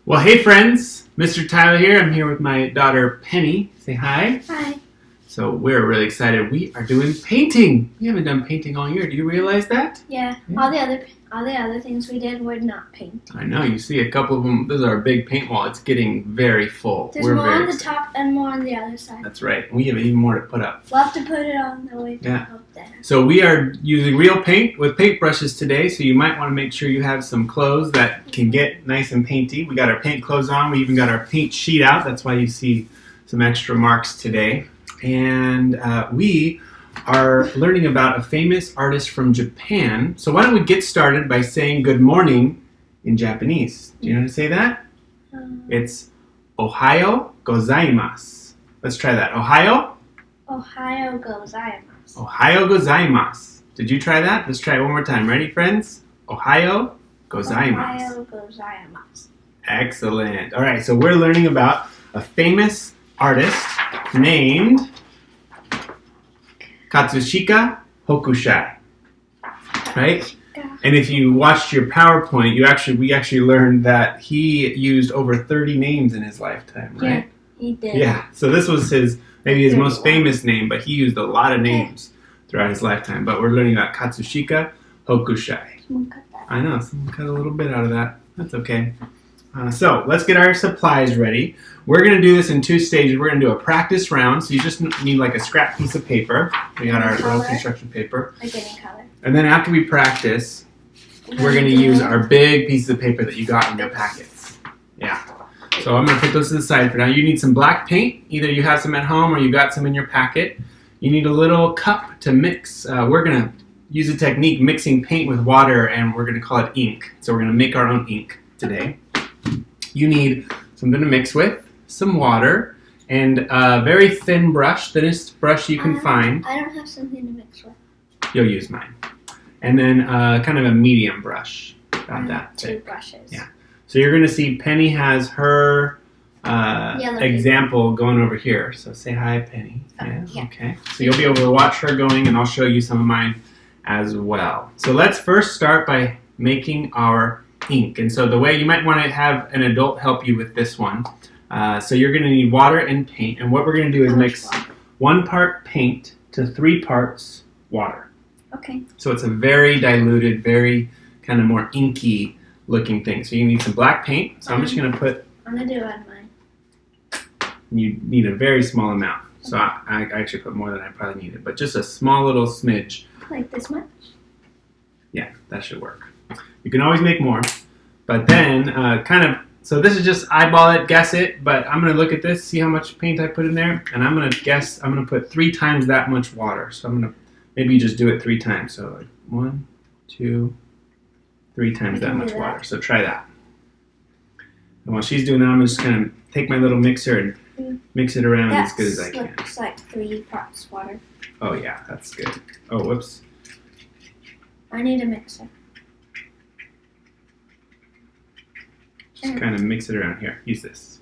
Well, hey friends, Mr. Tyler here. I'm here with my daughter Penny. Say hi. Hi. So we're really excited. We are doing painting. We haven't done painting all year. Do you realize that? Yeah. All the other things we did were not painting. I know. You see a couple of them. This is our big paint wall. It's getting very full. There's more on the top and more on the other side. That's right. We have even more to put up. We'll have to put it on the way up there. So we are using real paint with paintbrushes today. So you might want to make sure you have some clothes that can get nice and painty. We got our paint clothes on. We even got our paint sheet out. That's why you see some extra marks today. And we are learning about a famous artist from Japan. So why don't we get started by saying good morning in Japanese. Do you know how to say that? It's Ohayo gozaimasu. Let's try that. Ohayo? Ohayo gozaimasu. Ohayo gozaimasu. Did you try that? Let's try it one more time. Ready, friends? Ohayo gozaimasu. Ohayo gozaimasu. Excellent. All right, so we're learning about a famous artist named Katsushika Hokusai, right? And if you watched your PowerPoint, we actually learned that he used over 30 names in his lifetime, right? Yeah, he did. Yeah, so this was maybe his most famous name, but he used a lot of names throughout his lifetime. But we're learning about Katsushika Hokusai. Someone cut that. I know, someone cut a little bit out of that. That's okay. So let's get our supplies ready. We're going to do this in two stages. We're going to do a practice round. So you just need like a scrap piece of paper. We got our little construction paper. Like any color. And then after we practice, we're going to use our big pieces of paper that you got in your packets. Yeah. So I'm going to put those to the side for now. You need some black paint. Either you have some at home or you got some in your packet. You need a little cup to mix. We're going to use a technique mixing paint with water, and we're going to call it ink. So we're going to make our own ink today. You need something to mix with, some water, and a very thin brush, thinnest brush you can find. I don't have something to mix with. You'll use mine. And then kind of a medium brush, about that two thick. brushes. Yeah. So you're going to see Penny has her example going over here. So say hi, Penny. Yeah. Okay. So you'll be able to watch her going, and I'll show you some of mine as well. So let's first start by making our ink. And so the way you might want to have an adult help you with this one. So you're going to need water and paint. And what we're going to do is mix 1 part paint to 3 parts water. Okay. So it's a very diluted, very kind of more inky looking thing. So you need some black paint. So I'm just going to put... I'm going to do it on mine. You need a very small amount. So I actually put more than I probably needed. But just a small little smidge. Like this much? Yeah, that should work. You can always make more. But then so this is just eyeball it, guess it, but I'm going to look at this, see how much paint I put in there, and I'm going to guess, I'm going to put 3 times that much water. So I'm going to maybe just do it 3 times. So like 1, 2, 3 times that much water. So try that. And while she's doing that, I'm just going to take my little mixer and mix it around as good as I can. Looks like 3 parts water. Oh yeah, that's good. Oh, whoops. I need a mixer. Just kind of mix it around here. Use this.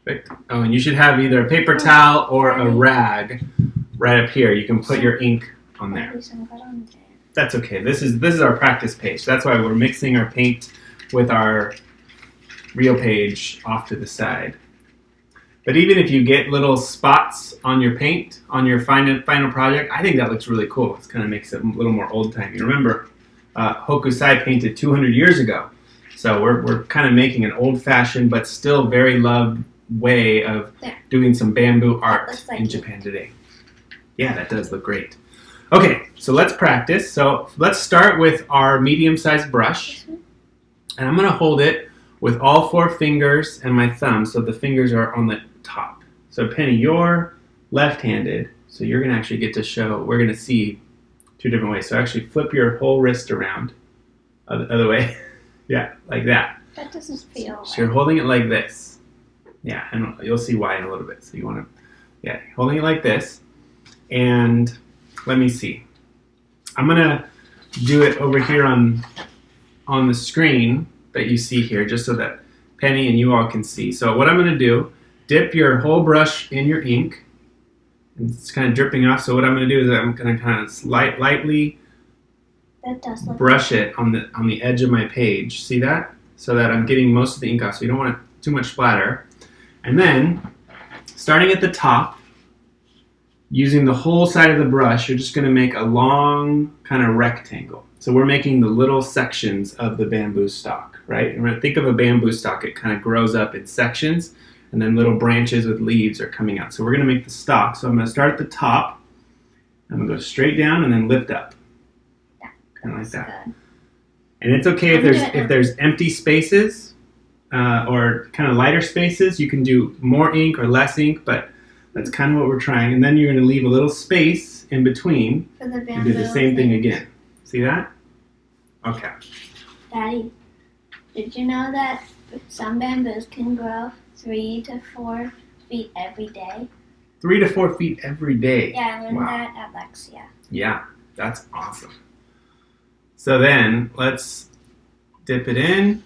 Perfect. Oh, and you should have either a paper towel or a rag right up here. You can put your ink on there. That's okay. This is our practice page. That's why we're mixing our paint with our real page off to the side. But even if you get little spots on your paint, on your final project, I think that looks really cool. It kind of makes it a little more old-timey. Remember, Hokusai painted 200 years ago. So we're kind of making an old-fashioned but still very loved way of doing some bamboo art in Japan today. Yeah, that does look great. Okay, so let's practice. So let's start with our medium-sized brush. And I'm going to hold it with all 4 fingers and my thumb, so the fingers are on the top. So Penny, you're left-handed, so you're going to actually get to show, we're going to see 2 different ways. So actually flip your whole wrist around, other way. Yeah, like that. That doesn't feel right. So you're holding it like this. Yeah, and you'll see why in a little bit. So you want to, holding it like this. And let me see. I'm going to do it over here on the screen that you see here, just so that Penny and you all can see. So what I'm going to do, dip your whole brush in your ink. And it's kind of dripping off. So what I'm going to do is I'm going to kind of lightly That does look brush it on the edge of my page. See that? so that I'm getting most of the ink off. So you don't want too much splatter. And then, starting at the top, using the whole side of the brush, you're just going to make a long kind of rectangle. So we're making the little sections of the bamboo stalk, right? And when I think of a bamboo stalk, it kind of grows up in sections, and then little branches with leaves are coming out. So we're going to make the stalk. So I'm going to start at the top. I'm going to go straight down and then lift up. Kind of like that. Good. And it's okay if there's empty spaces or kind of lighter spaces. You can do more ink or less ink, but that's kind of what we're trying. And then you're going to leave a little space in between. For the bamboo. And do the same thing again. See that? Okay. Daddy, did you know that some bamboos can grow 3 to 4 feet every day? 3 to 4 feet every day. Yeah, I learned that at Lexia. Yeah, that's awesome. So then let's dip it in,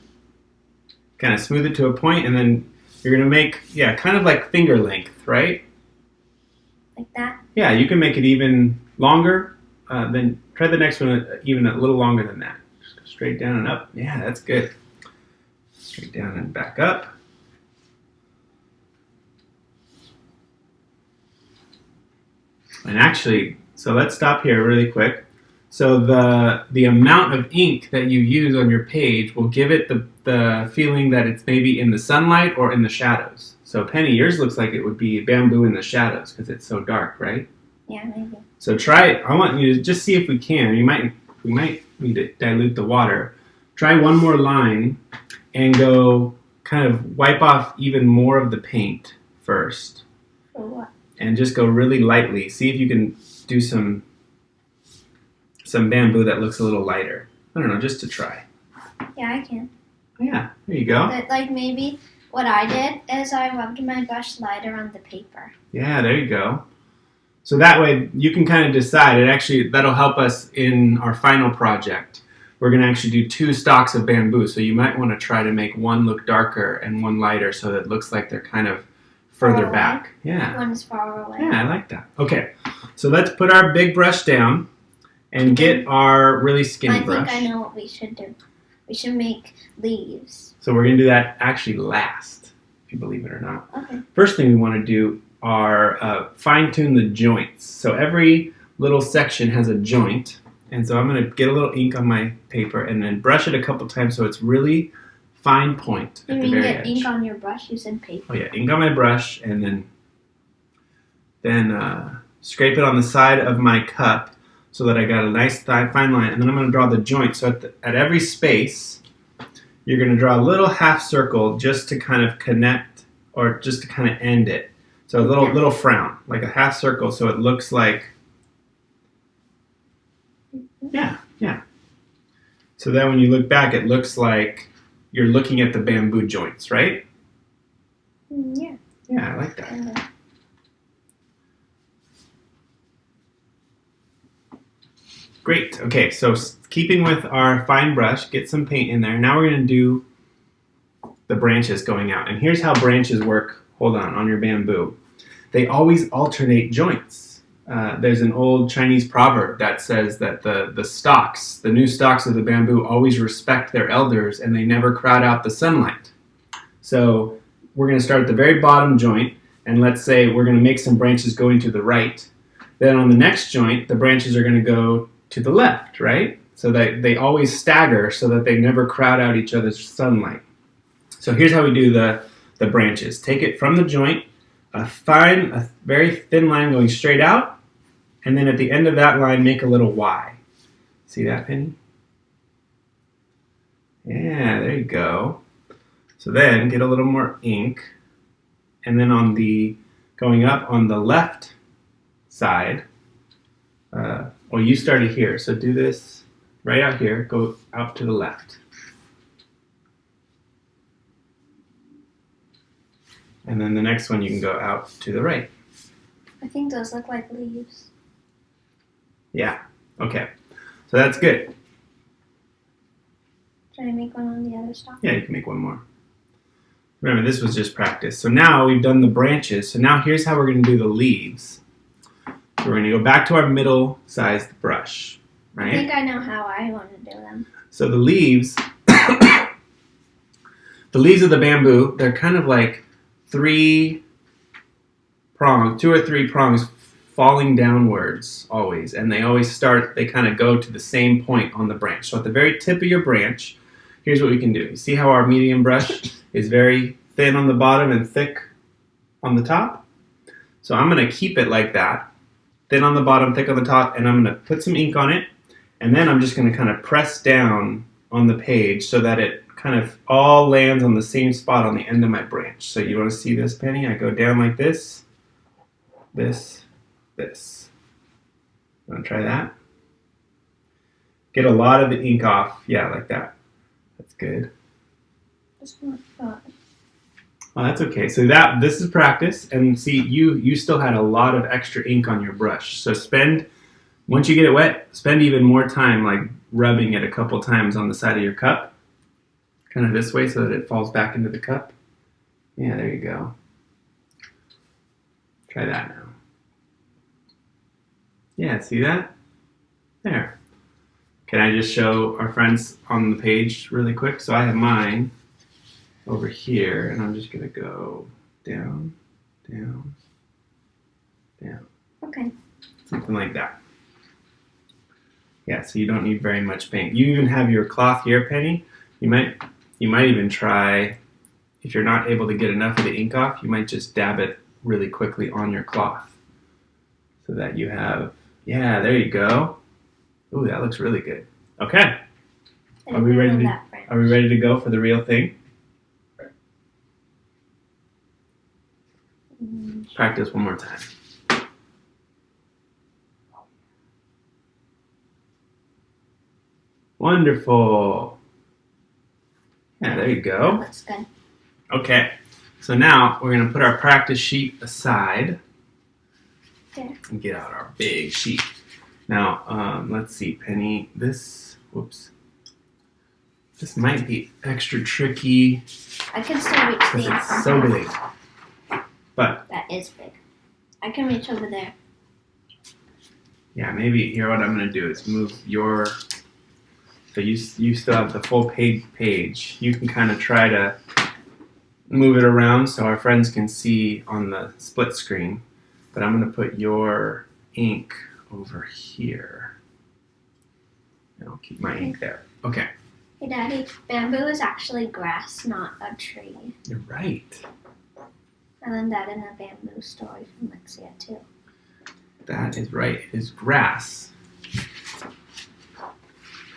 kind of smooth it to a point, and then you're going to make, kind of like finger length, right? Like that? Yeah, you can make it even longer. Then try the next one even a little longer than that. Just go straight down and up. Yeah, that's good. Straight down and back up. And actually, so let's stop here really quick. So the amount of ink that you use on your page will give it the feeling that it's maybe in the sunlight or in the shadows. So Penny, yours looks like it would be bamboo in the shadows because it's so dark, right? Yeah, maybe. So try it. I want you to just see if we can. We might need to dilute the water. Try one more line and go kind of wipe off even more of the paint first. For what? And just go really lightly. See if you can do some bamboo that looks a little lighter. I don't know, just to try. Yeah, I can. Yeah, there you go. But like maybe what I did is I rubbed my brush lighter on the paper. Yeah, there you go. So that way you can kind of decide. That'll help us in our final project. We're going to actually do 2 stalks of bamboo. So you might want to try to make one look darker and one lighter so that it looks like they're kind of further back. Yeah. One's far away. Yeah, I like that. Okay, so let's put our big brush down and get our really skinny brush. I think I know what we should do. We should make leaves. So we're going to do that actually last, if you believe it or not. Okay. First thing we want to do are fine-tune the joints. So every little section has a joint. And so I'm going to get a little ink on my paper and then brush it a couple times so it's really fine point at the very edge. You mean get ink on your brush? You said paper. Oh yeah, ink on my brush and then scrape it on the side of my cup so that I got a nice fine line. And then I'm going to draw the joint. So at every space, you're going to draw a little half circle just to kind of connect or just to kind of end it. So a little frown, like a half circle, so it looks like, yeah. So then when you look back, it looks like you're looking at the bamboo joints, right? Yeah. Yeah, I like that. Great. Okay, so keeping with our fine brush, get some paint in there. Now we're going to do the branches going out. And here's how branches work. Hold on your bamboo. They always alternate joints. There's an old Chinese proverb that says that the new stalks of the bamboo always respect their elders and they never crowd out the sunlight. So we're going to start at the very bottom joint, and let's say we're going to make some branches going to the right. Then on the next joint, the branches are going to go to the left, right? So that they always stagger so that they never crowd out each other's sunlight. So here's how we do the branches. Take it from the joint, a very thin line going straight out, and then at the end of that line, make a little Y. See that, Penny? Yeah, there you go. So then get a little more ink, and then going up on the left side, well, you started here, so do this right out here, go out to the left. And then the next one you can go out to the right. I think those look like leaves. Yeah, okay. So that's good. Should I make one on the other stalk? Yeah, you can make one more. Remember, this was just practice. So now we've done the branches. So now here's how we're going to do the leaves. So we're going to go back to our middle-sized brush, right? I think I know how I want to do them. So the leaves, the leaves of the bamboo, they're kind of like 3 prongs, 2 or 3 prongs falling downwards always. And they always they kind of go to the same point on the branch. So at the very tip of your branch, here's what we can do. You see how our medium brush is very thin on the bottom and thick on the top? So I'm going to keep it like that. Thin on the bottom, thick on the top, and I'm going to put some ink on it. And then I'm just going to kind of press down on the page so that it kind of all lands on the same spot on the end of my branch. So you want to see this, Penny? I go down like this, this. You want to try that? Get a lot of the ink off. Yeah, like that. That's good. It's not fun. Oh, that's okay. So this is practice, and see, you still had a lot of extra ink on your brush. So once you get it wet, spend even more time like rubbing it a couple times on the side of your cup. Kind of this way so that it falls back into the cup. Yeah, there you go. Try that now. Yeah, see that? There. Can I just show our friends on the page really quick? So I have mine over here, and I'm just going to go down, down, down. Okay. Something like that. Yeah, so you don't need very much paint. You even have your cloth here, Penny. You might even try, if you're not able to get enough of the ink off, you might just dab it really quickly on your cloth. So that you have, yeah, there you go. Ooh, that looks really good. Okay. Are we ready to go for the real thing? Practice one more time. Wonderful. Yeah, there you That go. looks good. Okay, so now we're going to put our practice sheet aside and get out our big sheet. Now, let's see, Penny, this might be extra tricky. I can still reach Because these. it's so big. But, That is big. I can reach over there. yeah, maybe here what I'm going to do is move your... So you still have the full page. You can kind of try to move it around so our friends can see on the split screen. But I'm going to put your ink over here. And I'll keep my ink there. Okay. Hey, Daddy, bamboo is actually grass, not a tree. You're right. I learned that in a bamboo story from Lexia, too. That is right. It is grass.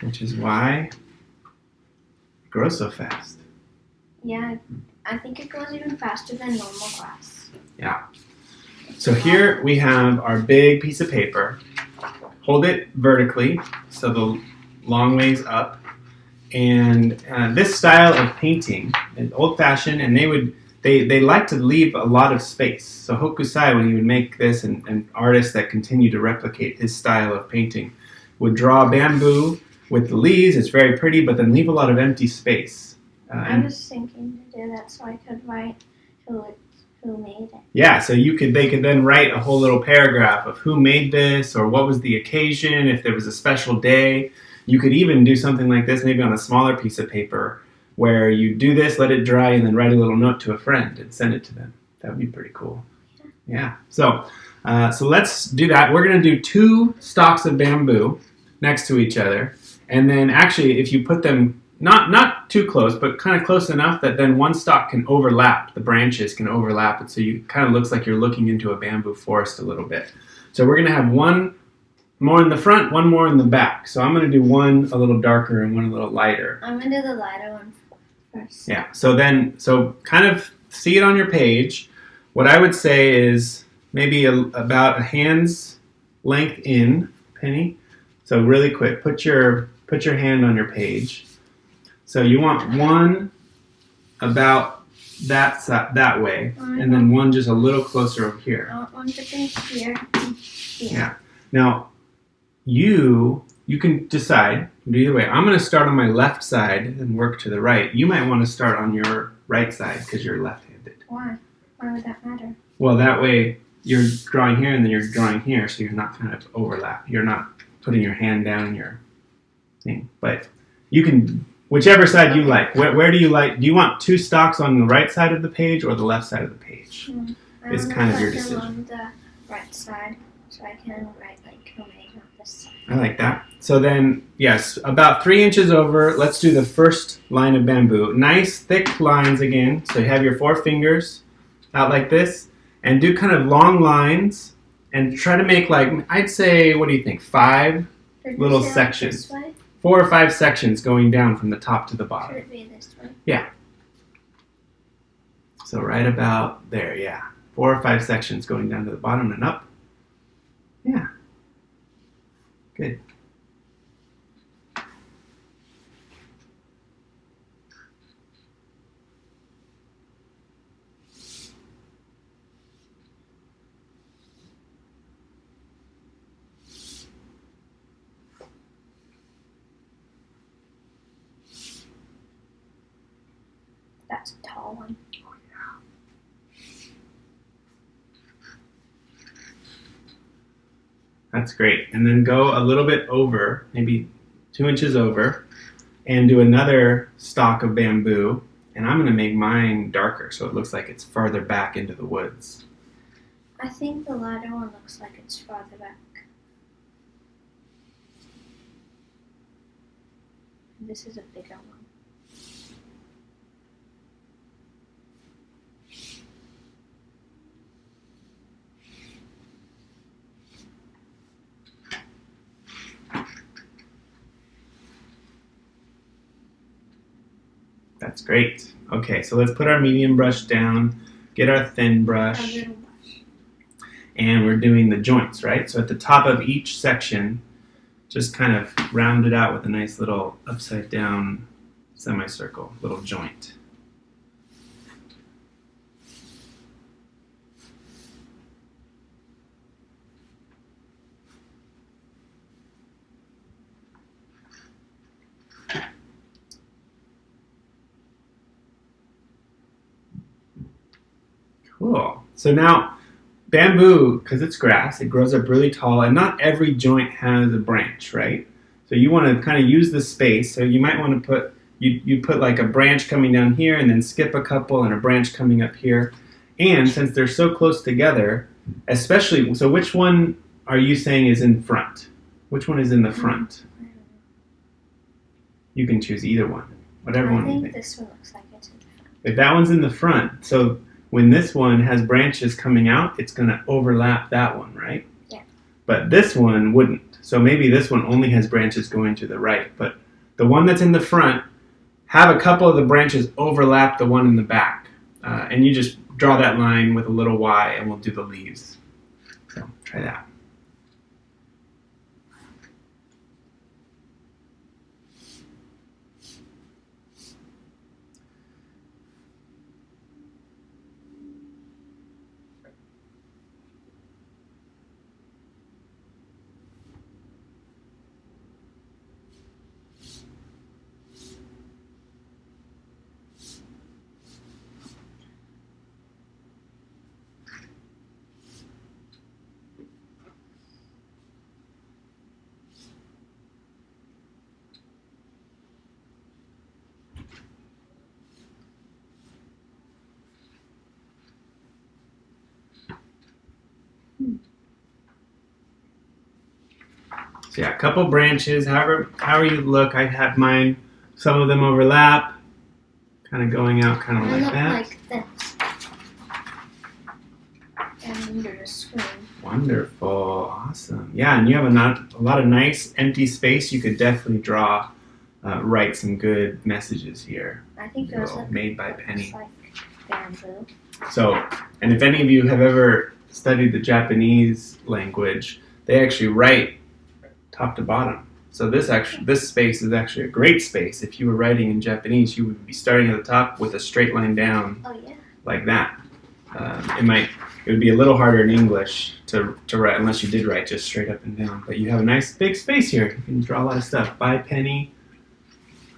Which is why it grows so fast. Yeah, I think it goes even faster than normal grass. Yeah. So here we have our big piece of paper. Hold it vertically, so the long ways up. And this style of painting is old-fashioned, and they like to leave a lot of space. So Hokusai, when he would make this, and artists that continue to replicate his style of painting, would draw bamboo with the leaves. It's very pretty, but then leave a lot of empty space. I was thinking to do that so I could write who made it. Yeah, so they could then write a whole little paragraph of who made this or what was the occasion, if there was a special day. You could even do something like this maybe on a smaller piece of paper where you do this, let it dry, and then write a little note to a friend and send it to them. That would be pretty cool. Yeah, so let's do that. We're going to do 2 stalks of bamboo next to each other. And then actually, if you put them not too close, but kind of close enough that then one stalk can overlap, the branches can overlap it, so you kind of looks like you're looking into a bamboo forest a little bit. So we're going to have one more in the front, one more in the back. So I'm going to do one a little darker and one a little lighter. I'm going to do the lighter one first. Yeah, so kind of see it on your page. What I would say is maybe about a hand's length in, Penny. So really quick, put your hand on your page. So you want one about that way, and then one just a little closer over here. I want one to be here. Yeah. Now, you can decide, do either way. I'm going to start on my left side and work to the right. You might want to start on your right side because you're left-handed. Why? Why would that matter? Well, that way you're drawing here and then you're drawing here, so you're not kind of overlap. You're not putting your hand down in your thing. But you can Whichever side you like. Where do you like? Do you want two stalks on the right side of the page or the left side of the page? It's kind of your decision. On the right side, so I can write like tomato on this side. I like that. So then, yes, about 3 inches over, let's do the first line of bamboo. Nice thick lines again. So you have your 4 fingers out like this, and do kind of long lines, and try to make like, I'd say, what do you think, 5 little sections. 4 or 5 sections going down from the top to the bottom. Should it be this way? Yeah. So right about there, yeah. 4 or 5 sections going down to the bottom and up. Yeah. Good. That's a tall one. Oh, yeah. That's great. And then go a little bit over, maybe 2 inches over, and do another stalk of bamboo. And I'm going to make mine darker so it looks like it's farther back into the woods. I think the lighter one looks like it's farther back. This is a bigger one. That's great. Okay, so let's put our medium brush down, get our thin brush, A little brush. and we're doing the joints, right? So at the top of each section, just kind of round it out with a nice little upside down semicircle, little joint. Cool. So now, bamboo, because it's grass, it grows up really tall, and not every joint has a branch, right? So you want to kind of use the space. So you might want to put, you put like a branch coming down here, and then skip a couple, and a branch coming up here. And since they're so close together, especially, so which one are you saying is in front? Which one is in the front? You can choose either one, whatever one you I think. think this one looks like it's in the front. If that one's in the front, so when this one has branches coming out, it's going to overlap that one, right? Yeah. But this one wouldn't. So maybe this one only has branches going to the right. But the one that's in the front, have a couple of the branches overlap the one in the back. And you just draw that line with a little Y, and we'll do the leaves. So try that. So yeah, a couple branches, however you look. I have mine, some of them overlap, kind of going out kind of I like look that. like this. And under the screen. Wonderful, awesome. Yeah, and you have a lot of nice empty space. You could definitely draw, write some good messages here. I think those look Made by Penny. like bamboo. So, and if any of you have ever studied the Japanese language, they actually write top to bottom. So this space is actually a great space. If you were writing in Japanese, you would be starting at the top with a straight line down, Oh yeah. like that. It would be a little harder in English to write, unless you did write just straight up and down. But you have a nice big space here. You can draw a lot of stuff. By Penny,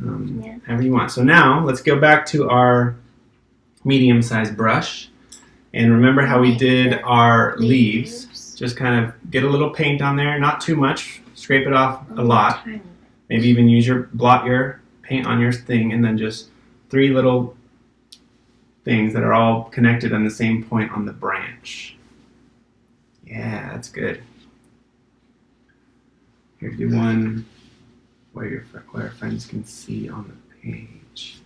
Yeah. however you want. So now let's go back to our medium-sized brush, and remember how we did our leaves. Just kind of get a little paint on there, not too much. Scrape it off a lot. Tiny. Maybe even use blot your paint on your thing, and then just 3 little things that are all connected on the same point on the branch. Yeah, that's good. Here, do one where our friends can see on the page.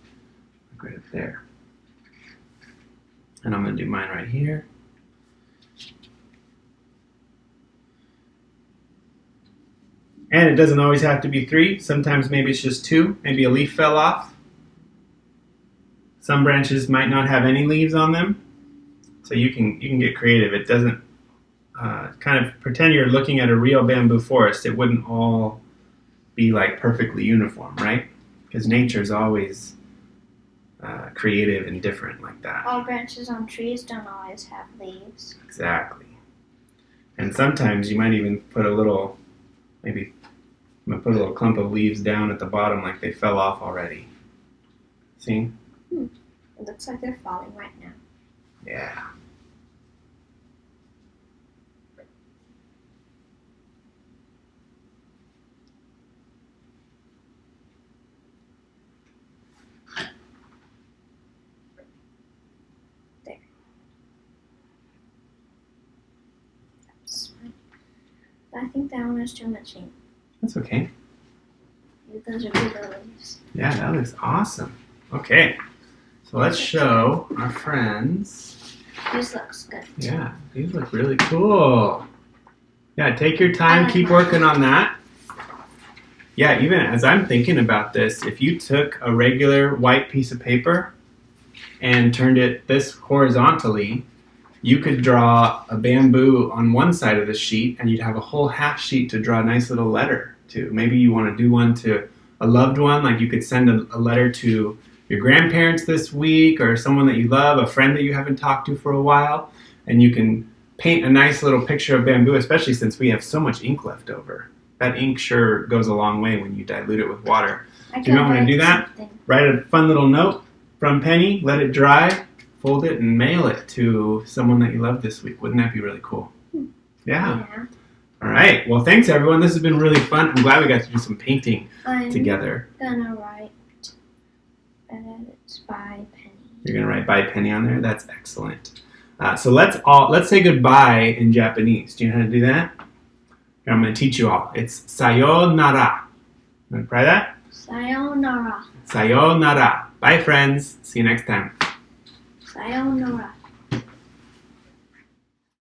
Like right up there. And I'm going to do mine right here. And it doesn't always have to be 3. Sometimes maybe it's just 2. Maybe a leaf fell off. Some branches might not have any leaves on them. So you can get creative. It doesn't kind of pretend you're looking at a real bamboo forest. It wouldn't all be like perfectly uniform, right? Because nature's always creative and different like that. All branches on trees don't always have leaves. Exactly. And sometimes you might even put a little, maybe I'm going to put a little clump of leaves down at the bottom like they fell off already. See? It looks like they're falling right now. Yeah. There. That's fine. But I think that one has too much ink. That's okay. Those are bigger leaves. Yeah, that looks awesome. Okay. So let's show our friends. This looks good. Yeah, these look really cool. Yeah, take your time, keep working on that. Yeah, even as I'm thinking about this, if you took a regular white piece of paper and turned it this horizontally, you could draw a bamboo on one side of the sheet and you'd have a whole half sheet to draw a nice little letter to. Maybe you want to do one to a loved one, like you could send a letter to your grandparents this week or someone that you love, a friend that you haven't talked to for a while, and you can paint a nice little picture of bamboo, especially since we have so much ink left over. That ink sure goes a long way when you dilute it with water. Do you know want to do that? Write a fun little note from Penny, let it dry, fold it, and mail it to someone that you love this week. Wouldn't that be really cool? Yeah. All right. Well, thanks, everyone. This has been really fun. I'm glad we got to do some painting together. I'm going to write it's by Penny. You're going to write by Penny on there? That's excellent. So let's say goodbye in Japanese. Do you know how to do that? Here, I'm going to teach you all. It's sayonara. You want to try that? Sayonara. Sayonara. Bye, friends. See you next time. Sayonara.